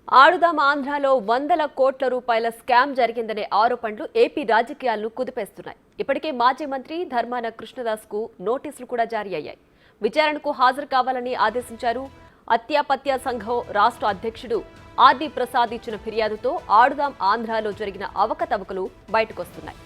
ఆడుదాం ఆంధ్రాలో వందల కోట్ల రూపాయల స్కామ్ జరిగిందనే ఆరోపణలు ఏపీ రాజకీయాలను కుదిపేస్తున్నాయి. ఇప్పటికే మాజీ మంత్రి ధర్మాన కృష్ణదాస్ కు నోటీసులు కూడా జారీ అయ్యాయి. విచారణకు హాజరు కావాలని ఆదేశించారు. అత్యాపత్య సంఘం రాష్ట్ర అధ్యక్షుడు ఆర్డి ప్రసాద్ ఇచ్చిన ఫిర్యాదుతో ఆడుదాం ఆంధ్రాలో జరిగిన అవకతవకలు బయటకొస్తున్నాయి.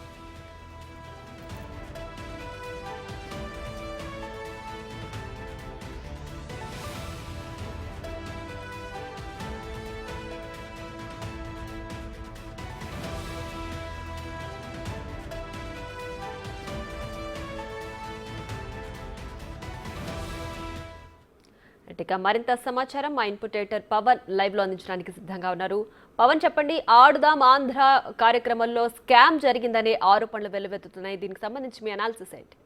ఇక మరింత సమాచారం మా ఇన్పుట్ ఎడిటర్ పవన్ లైవ్ లో అందించడానికి సిద్ధంగా ఉన్నారు. పవన్, చెప్పండి, ఆడుదాం ఆంధ్ర కార్యక్రమంలో స్కామ్ జరిగిందనే ఆరోపణలు వెల్లువెత్తుతున్నాయి. దీనికి సంబంధించి మీ అనాలిసిస్ ఏంటి?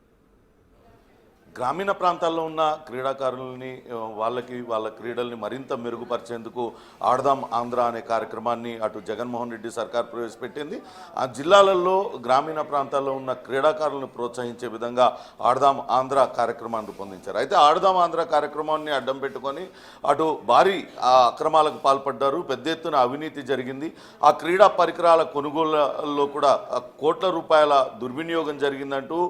గ్రామీణ ప్రాంతాల్లో ఉన్న క్రీడాకారులని వాళ్ళ క్రీడల్ని మరింత మెరుగుపరిచేందుకు ఆడదాం ఆంధ్ర అనే కార్యక్రమాన్ని అటు జగన్మోహన్ రెడ్డి సర్కార్ ప్రవేశపెట్టింది. ఆ జిల్లాలలో గ్రామీణ ప్రాంతాల్లో ఉన్న క్రీడాకారులను ప్రోత్సహించే విధంగా ఆడదాం ఆంధ్ర కార్యక్రమాన్ని రూపొందించారు. అయితే ఆడదాం ఆంధ్ర కార్యక్రమాన్ని అడ్డం పెట్టుకొని అటు భారీ అక్రమాలకు పాల్పడ్డారు. పెద్ద ఎత్తున అవినీతి జరిగింది. ఆ క్రీడా పరికరాల కొనుగోళ్లలో కూడా కోట్ల రూపాయల దుర్వినియోగం జరిగిందంటూ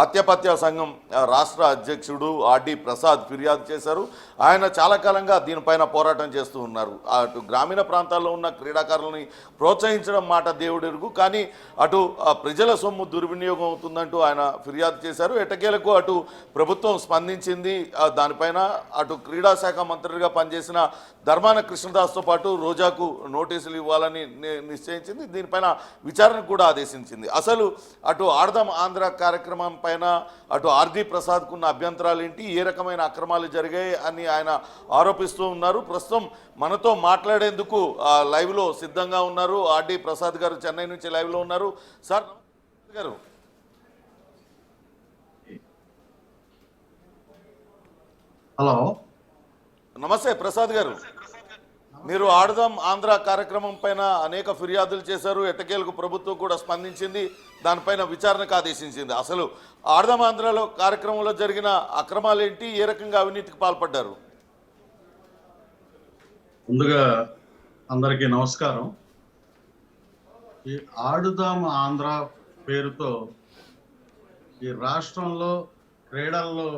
ఆత్యపత్య సంఘం రాష్ట్ర అధ్యక్షుడు ఆర్డి ప్రసాద్ ఫిర్యాదు చేశారు. ఆయన చాలా కాలంగా దీనిపైన పోరాటం చేస్తూ ఉన్నారు. అటు గ్రామీణ ప్రాంతాల్లో ఉన్న క్రీడాకారులని ప్రోత్సహించడం మాట దేవుడెరుగు, కానీ అటు ప్రజల సొమ్ము దుర్వినియోగం అవుతుందంటూ ఆయన ఫిర్యాదు చేశారు. ఎట్టకేలకు అటు ప్రభుత్వం స్పందించింది. దానిపైన అటు క్రీడా శాఖ మంత్రిగా పనిచేసిన ధర్మాన కృష్ణదాస్తో పాటు రోజాకు నోటీసులు ఇవ్వాలని నిశ్చయించింది. దీనిపైన విచారణకు కూడా ఆదేశించింది. అసలు అటు ఆడదాం ఆంధ్ర కార్యక్రమం పైన అటు ఆర్డి ప్రసాద్కు ఉన్న అభ్యంతరాలు ఏంటి, ఏ రకమైన అక్రమాలు జరిగాయి అని ఆయన ఆరోపిస్తూ ఉన్నారు. ప్రస్తుతం మనతో మాట్లాడేందుకు లైవ్లో సిద్ధంగా ఉన్నారు ఆర్డి ప్రసాద్ గారు, చెన్నై నుంచి లైవ్లో ఉన్నారు. సార్ గారు, హలో, నమస్తే ప్రసాద్ గారు. మీరు ఆడదాం ఆంధ్ర కార్యక్రమం పైన అనేక ఫిర్యాదులు చేశారు. ఎట్టకేలకు ప్రభుత్వం కూడా స్పందించింది, దానిపైన విచారణకు ఆదేశించింది. అసలు ఆడదాం ఆంధ్రలో కార్యక్రమంలో జరిగిన అక్రమాలు ఏంటి, ఏ రకంగా అవినీతికి పాల్పడ్డారు? ముందుగా అందరికీ నమస్కారం. ఈ ఆడుదాం ఆంధ్ర పేరుతో ఈ రాష్ట్రంలో క్రీడల్లో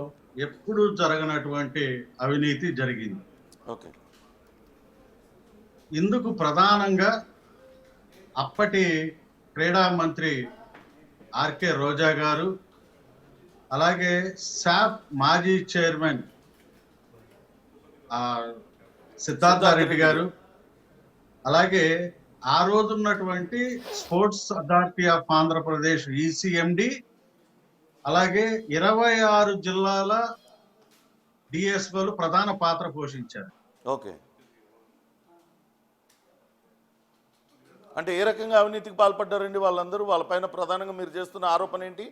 ఎప్పుడూ జరగనటువంటి అవినీతి జరిగింది. ఓకే. ఇందుకు ప్రధానంగా అప్పటి క్రీడా మంత్రి ఆర్కే రోజా గారు, అలాగే శాప్ మాజీ చైర్మన్ సిద్ధార్థారెడ్డి గారు, అలాగే ఆ రోజున్నటువంటి స్పోర్ట్స్ అథారిటీ ఆఫ్ ఆంధ్రప్రదేశ్ ఈసీఎండి, అలాగే 26 జిల్లాల డిఎస్ఓలు ప్రధాన పాత్ర పోషించారు. ఓకే. అంటే ఏ రకంగా అవినీతికి పాల్పడ్డారండి వాళ్ళందరూ? వాళ్ళపైన ప్రధానంగా మీరు చేస్తున్న ఆరోపణ ఏంటి?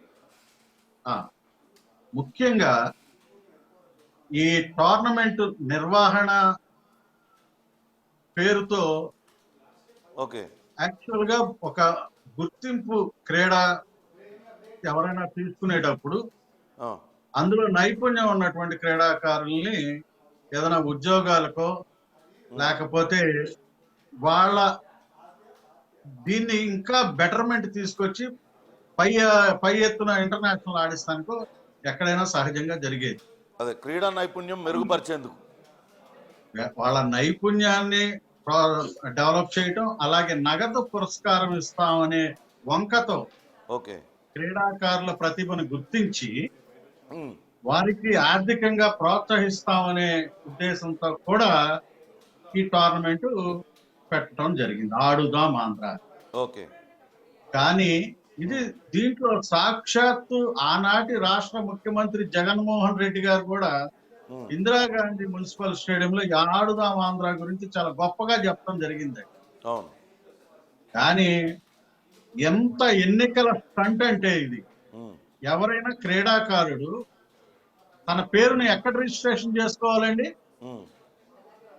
ముఖ్యంగా ఈ టోర్నమెంట్ నిర్వహణ పేరుతో ఓకే, యాక్చువల్ గా ఒక గుర్తింపు క్రీడ ఎవరైనా తీసుకునేటప్పుడు అందులో నైపుణ్యం ఉన్నటువంటి క్రీడాకారుల్ని ఏదైనా ఉద్యోగాలకో లేకపోతే వాళ్ళ దీన్ని ఇంకా బెటర్మెంట్ తీసుకొచ్చి పై ఎత్తున ఇంటర్నేషనల్ ఆడిస్తానికో ఎక్కడైనా సహజంగా జరిగేది. అదే క్రీడా నైపుణ్యం మెరుగుపరిచేందుకు వాళ్ళ నైపుణ్యాన్ని డెవలప్ చేయటం, అలాగే నగదు పురస్కారం ఇస్తామనే వంకతో ఓకే క్రీడాకారుల ప్రతిభను గుర్తించి వారికి ఆర్థికంగా ప్రోత్సహిస్తామనే ఉద్దేశంతో కూడా ఈ టోర్నమెంట్ పెట్టడం జరిగింది, ఆడుదాం ఆంధ్ర. ఓకే. కానీ ఇది దీంట్లో సాక్షాత్తు ఆనాటి రాష్ట్ర ముఖ్యమంత్రి జగన్మోహన్ రెడ్డి గారు కూడా ఇందిరాగాంధీ మున్సిపల్ స్టేడియంలో ఆడుదాం ఆంధ్ర గురించి చాలా గొప్పగా చెప్పడం జరిగింది. కానీ ఎంత ఎన్నికల స్టంట్ అంటే ఇది, ఎవరైనా క్రీడాకారుడు తన పేరుని ఎక్కడ రిజిస్ట్రేషన్ చేసుకోవాలండి?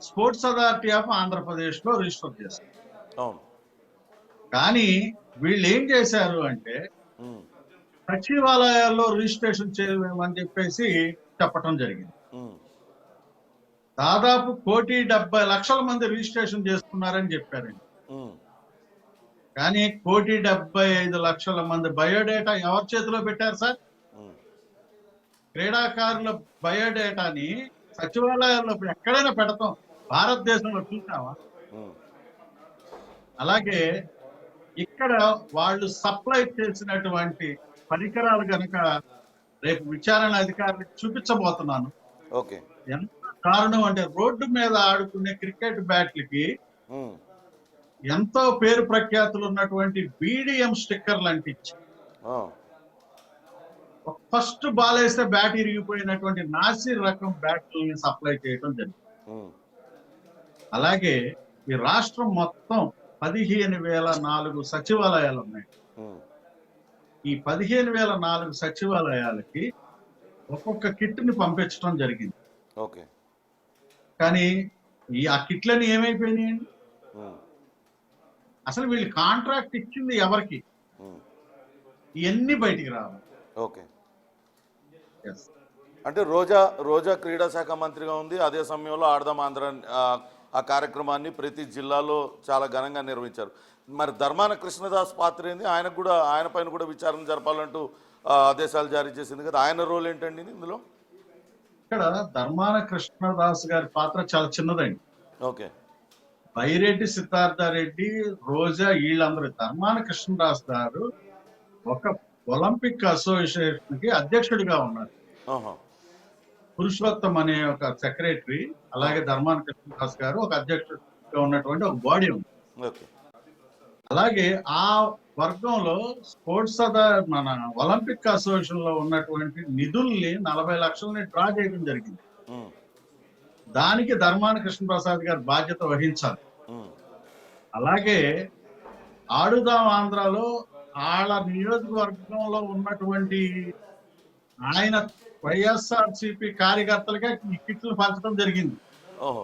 స్పోర్ట్స్ అథారిటీ ఆఫ్ ఆంధ్రప్రదేశ్ లో రిజిస్టర్ చేస్తారు. కానీ వీళ్ళు ఏం చేశారు అంటే సచివాలయాల్లో రిజిస్ట్రేషన్ చేయమని చెప్పేసి చెప్పటం జరిగింది. దాదాపు 1,70,00,000 మంది రిజిస్ట్రేషన్ చేసుకున్నారని చెప్పారండి. ఉమ్, కానీ 1,75,00,000 మంది బయోడేటా ఎవరి చేతిలో పెట్టారు సార్? ఉమ్, క్రీడాకారుల బయోడేటాని సచివాలయాల్లో ఎక్కడైనా పెడతాం, భారతదేశంలో చూసామా? ఉమ్, అలాగే ఇక్కడ వాళ్ళు సప్లై చేసినటువంటి పరికరాలు గనక రేపు విచారణ అధికారులకు చూపించబోతున్నాను. ఓకే. ఎంత కారణం అంటే రోడ్డు మీద ఆడుకునే క్రికెట్ బ్యాట్లకి ఉమ్, ఎంతో పేరు ప్రఖ్యాతులు ఉన్నటువంటి BDM స్టిక్కర్లు అంటించి ఆ, ఫస్ట్ బాల్ వేస్తే బ్యాట్ ఇరిగిపోయినటువంటి నాసిర్ రకం బ్యాట్లని సప్లై చేయడం జరిగింది. ఉమ్, అలాగే ఈ రాష్ట్రం మొత్తం 15,004 సచివాలయాలు ఉన్నాయి. ఉమ్, ఈ 15,004 సచివాలయాలకి ఒక్కొక్క కిట్ ని పంపించడం జరిగింది. ఓకే. కానీ ఆ కిట్లని ఏమైపోయినాయండి? ఉమ్, అసలు వీళ్ళు కాంట్రాక్ట్ ఇచ్చింది ఎవరికి? ఉమ్, ఇవన్నీ బయటికి రావాలి. ఓకే. Yes. అంటే రోజా క్రీడా శాఖ మంత్రిగా ఉంది. అదే సమయంలో ఆడదాం ఆంధ్ర ఆ కార్యక్రమాన్ని ప్రతి జిల్లాలో చాలా ఘనంగా నిర్వహించారు. మరి ధర్మాన కృష్ణదాస్ పాత్ర ఏంది? ఆయన పైన కూడా విచారణ జరపాలంటూ ఆదేశాలు జారీ చేసింది కదా, ఆయన రోల్ ఏంటండి ఇందులో? ఇక్కడ ధర్మాన కృష్ణదాస్ గారి పాత్ర చాలా చిన్నదండి. ఓకే. బైరెడ్డి సిద్ధార్థరెడ్డి, రోజా వీళ్ళందరూ. ధర్మాన కృష్ణదాస్ గారు ఒక ఒలింపిక్ అసోసియేషన్ కి అధ్యక్షుడిగా ఉన్నారు. ఆహా. పురుషోత్తం అనే ఒక సెక్రటరీ, అలాగే ధర్మాన కృష్ణదాస్ గారు ఒక అధ్యక్షుడిగా ఉన్నటువంటి ఒక బాడీ ఉంది. ఓకే. అలాగే ఆ వర్గంలో స్పోర్ట్స్ మన ఒలింపిక్ అసోసియేషన్ లో ఉన్నటువంటి నిధుల్ని 40 లక్షలని డ్రా చేయడం జరిగింది. ఉమ్, దానికి ధర్మాన కృష్ణప్రసాద్ గారు బాధ్యత వహించాలి. ఉమ్, అలాగే ఆడుదాం ఆంధ్రాలో వాళ్ళ నియోజకవర్గంలో ఉన్నటువంటి ఆయన వైఎస్ఆర్సీపీ కార్యకర్తలుగా ఈ కిట్లు పంచడం జరిగింది. ఓహో.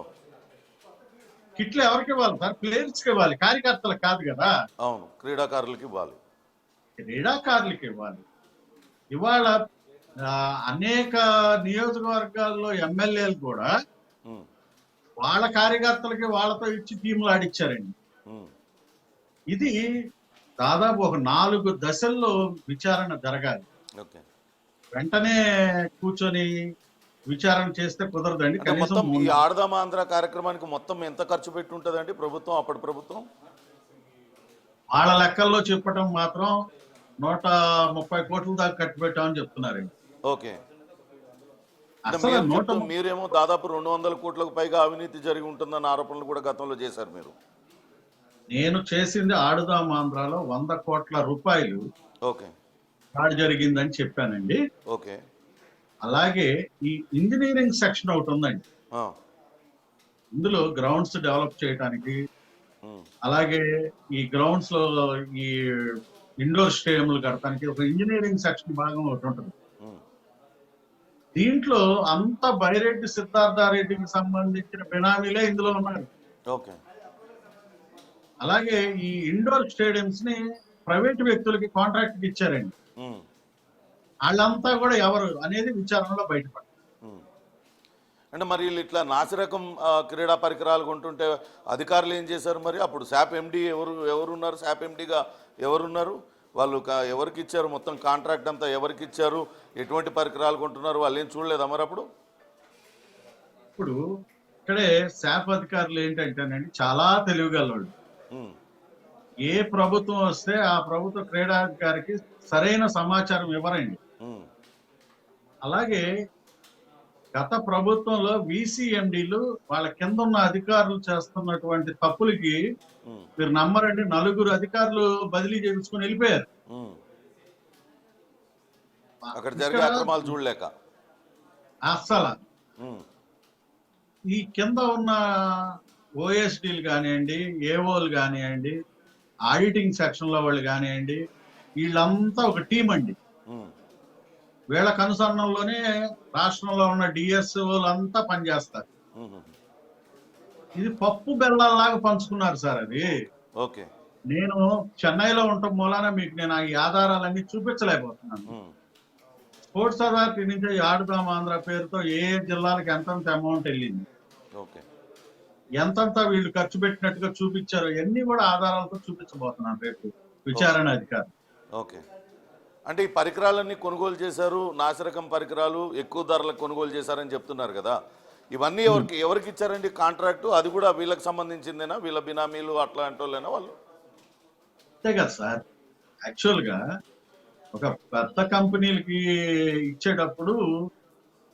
కిట్లు ఎవరికి ఇవ్వాలి సార్? ప్లేయర్స్ కి ఇవ్వాలి, కార్యకర్తలకు కాదు కదా. అవును, క్రీడాకారులకి ఇవ్వాలి. క్రీడాకారులకి ఇవ్వాలి. ఇవాళ అనేక నియోజకవర్గాల్లో ఎమ్మెల్యేలు కూడా ఉమ్, వాళ్ళ కార్యకర్తలకి వాళ్ళతో ఇచ్చి టీంలు ఆడిచ్చారండి. ఉమ్, ఇది దాదాపు ఒక 4 దశల్లో విచారణ జరగాలి. ఓకే. వెంటనే కూర్చొని విచారణ చేస్తే కుదరదండి. అంటే కనీసం మొత్తం ఈ ఆడదాం ఆంధ్ర కార్యక్రమానికి మొత్తం ఎంత ఖర్చు పెట్టి ఉంటుందండి ప్రభుత్వం, అప్పటి ప్రభుత్వం? వాళ్ళ లెక్కల్లో చెప్పటం మాత్రం 130 కోట్ల దాకా ఖర్చు పెట్టామని చెప్తున్నారండి. ఓకే. అంటే అసలు మీరేమో దాదాపు 200 కోట్లకు పైగా అవినీతి జరిగి ఉంటుందన్న ఆరోపణలు కూడా గతంలో చేశారు మీరు. నేను చేసింది ఆడుదాం ఆంధ్రాలో 100 కోట్ల రూపాయలు ఓకే. ఫ్రాడ్ జరిగిందని చెప్పానండి. ఓకే. అలాగే ఈ ఇంజనీరింగ్ సెక్షన్ ఒకటి ఉందండి. ఆ, ఇందులో గ్రౌండ్స్ డెవలప్ చేయడానికి, ఉమ్, అలాగే ఈ గ్రౌండ్స్ లో ఈ ఇండోర్ స్టేడియంలు కడటానికి ఒక ఇంజనీరింగ్ సెక్షన్ భాగం ఒకటి ఉంటుంది. ఉమ్, దీంట్లో అంత బైరెడ్డి సిద్ధార్థరెడ్డికి సంబంధించిన బినామీలే ఇందులో ఉన్నారు. ఓకే. అలాగే ఈ ఇండోర్ స్టేడియంస్ ని ప్రైవేట్ వ్యక్తులకి కాంట్రాక్ట్ ఇచ్చారండి. ఉమ్, వాళ్ళంతా కూడా ఎవరు అనేది విచారణలో బయటపడారు. ఉమ్. అంటే మరి వీళ్ళు ఇట్లా నాసిరకం క్రీడా పరికరాలు కొంటుంటే అధికారులు ఏం చేశారు మరి? అప్పుడు శాప్ ఎండి ఎవరున్నారు? శాప్ ఎండిగా ఎవరున్నారు? వాళ్ళు ఎవరికి ఇచ్చారు? మొత్తం కాంట్రాక్ట్ అంతా ఎవరికి ఇచ్చారు? ఎటువంటి పరికరాలు కొంటున్నారు? వాళ్ళు ఏం చూడలేదా మరి అప్పుడు? ఇప్పుడు ఇక్కడే శాప్ అధికారులు ఏంటంటేనండి చాలా తెలివిగలవాళ్ళు. ఉమ్, ఏ ప్రభుత్వం వస్తే ఆ ప్రభుత్వ క్రీడాధికారికి సరైన సమాచారం ఇవ్వరండి. ఉమ్, అలాగే గత ప్రభుత్వంలో VCMDలు వాళ్ళ కింద ఉన్న అధికారులు చేస్తున్నటువంటి తప్పులకి ఉమ్, మీరు నమ్మరండి, 4 అధికారులు బదిలీ చేయించుకొని వెళ్ళిపోయారు. ఉమ్. అక్కడ జరిగే అక్రమాలు చూడలేక అస్సలు ఉమ్, ఈ కింద ఉన్న OSDలు కానివ్వండి, ఏఓలు కానివ్వండి, ఆడిటింగ్ సెక్షన్ లో వాళ్ళు కానివ్వండి, వీళ్ళంతా ఒక టీం అండి. ఉమ్, వీళ్ళ కనుసరణంలోనే రాష్ట్రంలో ఉన్న DSOలంతా పనిచేస్తారు. ఉమ్, ఇది పప్పు బెల్లాల్లాగా పంచుకున్నారు సార్ అది. ఓకే. నేను చెన్నైలో ఉండటం మూలాన మీకు నేను ఈ ఆధారాలన్నీ చూపించలేకపోతున్నాను. ఉమ్, స్పోర్ట్స్ అథారిటీ నుంచి ఆడుదాం ఆంధ్ర పేరుతో ఏ జిల్లాలకు ఎంత అమౌంట్ వెళ్ళింది, ఓకే. ఎంతంతా వీళ్ళు ఖర్చు పెట్టినట్టుగా చూపించారు, ఇవన్నీ కూడా ఆధారాలతో చూపించబోతున్నాను రేపు విచారణ అధికారి. ఓకే. అంటే ఈ పరికరాలన్నీ కొనుగోలు చేశారు, నాసిరకం పరికరాలు ఎక్కువ ధరలకు కొనుగోలు చేశారని చెప్తున్నారు కదా! ఇవన్నీ ఎవరికి ఇచ్చారండి కాంట్రాక్టు? అది కూడా వీళ్ళకి సంబంధించిందేనా? వీళ్ళ బినామీలు అట్లాంటోళ్ళేనా వాళ్ళు? అంతే కదా సార్. యాక్చువల్ గా ఒక పెద్ద కంపెనీలకి ఇచ్చేటప్పుడు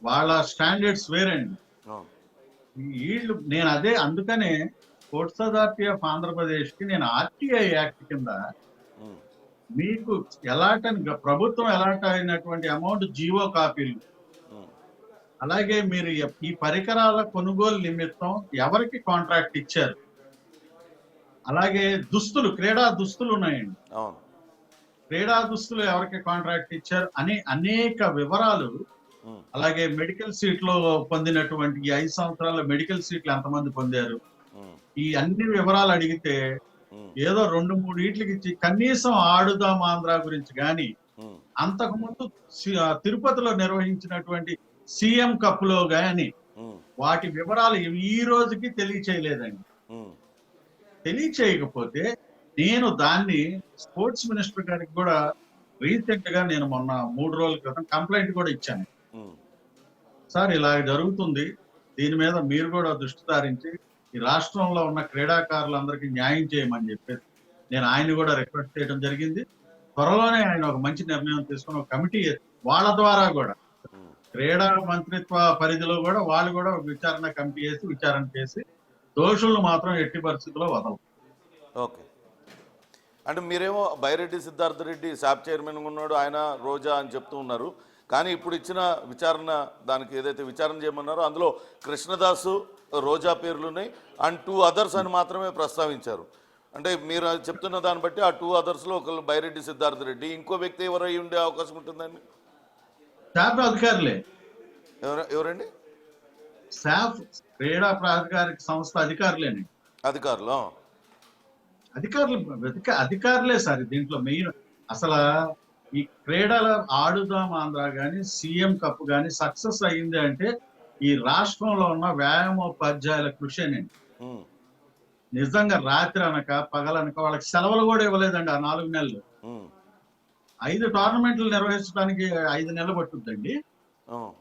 వాళ్ళ స్టాండర్డ్స్ వేరండి. అవును. వీళ్ళు నేను అదే అందుకనే పోర్ట్స్ అథారిటీ ఆఫ్ ఆంధ్రప్రదేశ్ కి నేను ఆర్టీఐ యాక్ట్ కింద హ్మ్. మీకు ప్రభుత్వం ఎలాట్ అయినటువంటి అమౌంట్ జీవో కాపీలు, హ్మ్. అలాగే మీరు ఈ పరికరాల కొనుగోలు నిమిత్తం ఎవరికి కాంట్రాక్ట్ ఇచ్చారు, అలాగే క్రీడా దుస్తులు ఉన్నాయండి, అవును. క్రీడా దుస్తులు ఎవరికి కాంట్రాక్ట్ ఇచ్చారు అని అనేక వివరాలు, హ్మ్. అలాగే మెడికల్ సీట్లో పొందినటువంటి ఈ 5 సంవత్సరాల మెడికల్ సీట్లు ఎంతమంది పొందారు, హ్మ్. ఈ అన్ని వివరాలు అడిగితే హ్మ్. ఏదో 2-3 ఈట్లకి ఇచ్చి కనీసం ఆడుదాం ఆంధ్ర గురించి కానీ, హ్మ్. అంతకుముందు తిరుపతిలో నిర్వహించినటువంటి సీఎం కప్ లో గాని హ్మ్. వాటి వివరాలు ఈ రోజుకి తెలియచేయలేదండి. హ్మ్. తెలియచేయకపోతే నేను దాన్ని స్పోర్ట్స్ మినిస్టర్ గారికి కూడా రీసెంట్ గా నేను మొన్న 3 రోజుల క్రితం కంప్లైంట్ కూడా ఇచ్చాను. హ్మ్. సార్ ఇలా జరుగుతుంది, దీని మీద మీరు కూడా దృష్టి సారించి ఈ రాష్ట్రంలో ఉన్న క్రీడాకారులందరికీ న్యాయం చేయమని చెప్పేసి నేను ఆయన కూడా రిక్వెస్ట్ చేయడం జరిగింది. త్వరలోనే ఆయన ఒక మంచి నిర్ణయం తీసుకుని ఒక కమిటీ వాళ్ళ ద్వారా కూడా హ్మ్. క్రీడా మంత్రిత్వ పరిధిలో కూడా వాళ్ళు కూడా ఒక విచారణ కమిటీ విచారణ చేసి దోషులను మాత్రం ఎట్టి పరిస్థితుల్లో వదలరు. ఓకే. అంటే మీరేమో బైరెడ్డి సిద్ధార్థ రెడ్డి శాప్ చైర్మన్గా ఉన్నాడు, ఆయన రోజా అని చెప్తూ ఉన్నారు. కానీ ఇప్పుడు ఇచ్చిన విచారణ, దానికి ఏదైతే విచారణ చేయమన్నారో అందులో కృష్ణదాసు, రోజా పేర్లు ఉన్నాయి అండ్ 2 అదర్స్ అని మాత్రమే ప్రస్తావించారు. అంటే మీరు చెప్తున్న దాన్ని బట్టి ఆ 2 అదర్స్లో ఒకళ్ళు బైరెడ్డి సిద్ధార్థ రెడ్డి, ఇంకో వ్యక్తి ఎవరై ఉండే అవకాశం ఉంటుందండి? శాఫ్ అధికారులే. ఎవరండి? శాఫ్ క్రీడా ప్రాధికారిక సంస్థ అధికారులేనండి. అధికారులు? అధికారులే సార్ దీంట్లో మెయిన్. అసలు ఈ క్రీడల ఆడుదాం ఆంధ్ర గాని సీఎం కప్ గాని సక్సెస్ అయింది అంటే ఈ రాష్ట్రంలో ఉన్న వ్యాయామోపాధ్యాయుల కృషేనండి. హ్మ్. నిజంగా రాత్రి అనక పగలనక వాళ్ళకి సెలవులు కూడా ఇవ్వలేదండి ఆ 4 నెలలు. హ్మ్. 5 టోర్నమెంట్లు నిర్వహించడానికి 5 నెలలు పట్టుద్దండి. హ్మ్.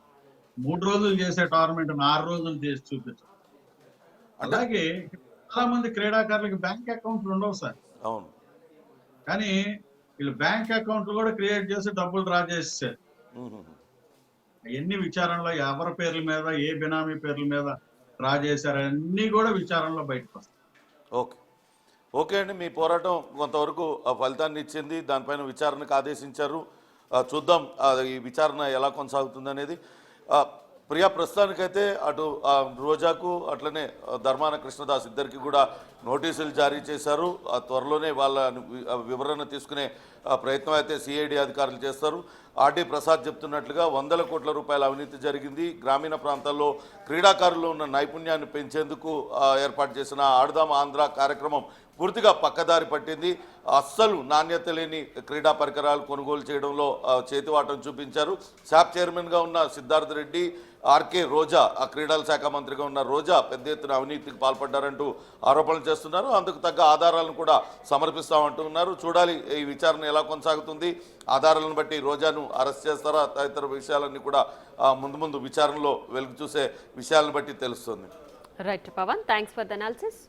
3 రోజులు చేసే టోర్నమెంట్ 6 రోజులు చేసి చూపించడం. అంటే అలాగే చాలా మంది క్రీడాకారులకు బ్యాంక్ అకౌంట్లు ఉండవు సార్. అవును. కానీ వీళ్ళు బ్యాంక్ అకౌంట్లు కూడా క్రియేట్ చేసి డబ్బులు డ్రా చేసేసారు. హుహు. అవన్నీ విచారణలో ఎవరి పేర్ల మీద, ఏ బినామీ పేర్ల మీద డ్రా చేశారు అన్నీ కూడా విచారణలో బయటకు వస్తాయి. ఓకే. ఓకే అండి. మీ పోరాటం కొంతవరకు ఫలితాన్ని ఇచ్చింది. దానిపైన విచారణకు ఆదేశించారు. చూద్దాం ఈ విచారణ ఎలా కొనసాగుతుందనేది. ప్రియా, ప్రస్తుతానికైతే అటు రోజాకు అట్లనే ధర్మాన కృష్ణదాస్ ఇద్దరికి కూడా నోటీసులు జారీ చేశారు. త్వరలోనే వాళ్ళ వివరణ తీసుకునే ప్రయత్నం అయితే సిఐడి అధికారులు చేస్తారు. ఆర్డి ప్రసాద్ చెప్తున్నట్లుగా 100 కోట్ల రూపాయల అవినీతి జరిగింది. గ్రామీణ ప్రాంతాల్లో క్రీడాకారులు ఉన్న నైపుణ్యాన్ని పెంచేందుకు ఏర్పాటు చేసిన ఆడుదాం ఆంధ్ర కార్యక్రమం పూర్తిగా పక్కదారి పట్టింది. అస్సలు నాణ్యత లేని క్రీడా పరికరాలు కొనుగోలు చేయడంలో చేతివాటం చూపించారు. శాప్ చైర్మన్గా ఉన్న సిద్ధార్థ రెడ్డి, ఆర్కే రోజా, ఆ క్రీడల శాఖ మంత్రిగా ఉన్న రోజా పెద్ద ఎత్తున అవినీతికి పాల్పడ్డారంటూ ఆరోపణలు చేస్తున్నారు. అందుకు తగ్గ ఆధారాలను కూడా సమర్పిస్తామంటూ ఉన్నారు. చూడాలి ఈ విచారణ ఎలా కొనసాగుతుంది. ఆధారాలను బట్టి రోజాను అరెస్ట్ చేస్తారా, తదితర విషయాలన్నీ కూడా ముందు ముందు విచారణలో వెలుగు చూసే విషయాలను బట్టి తెలుస్తుంది. Right Pawan, thanks for the analysis.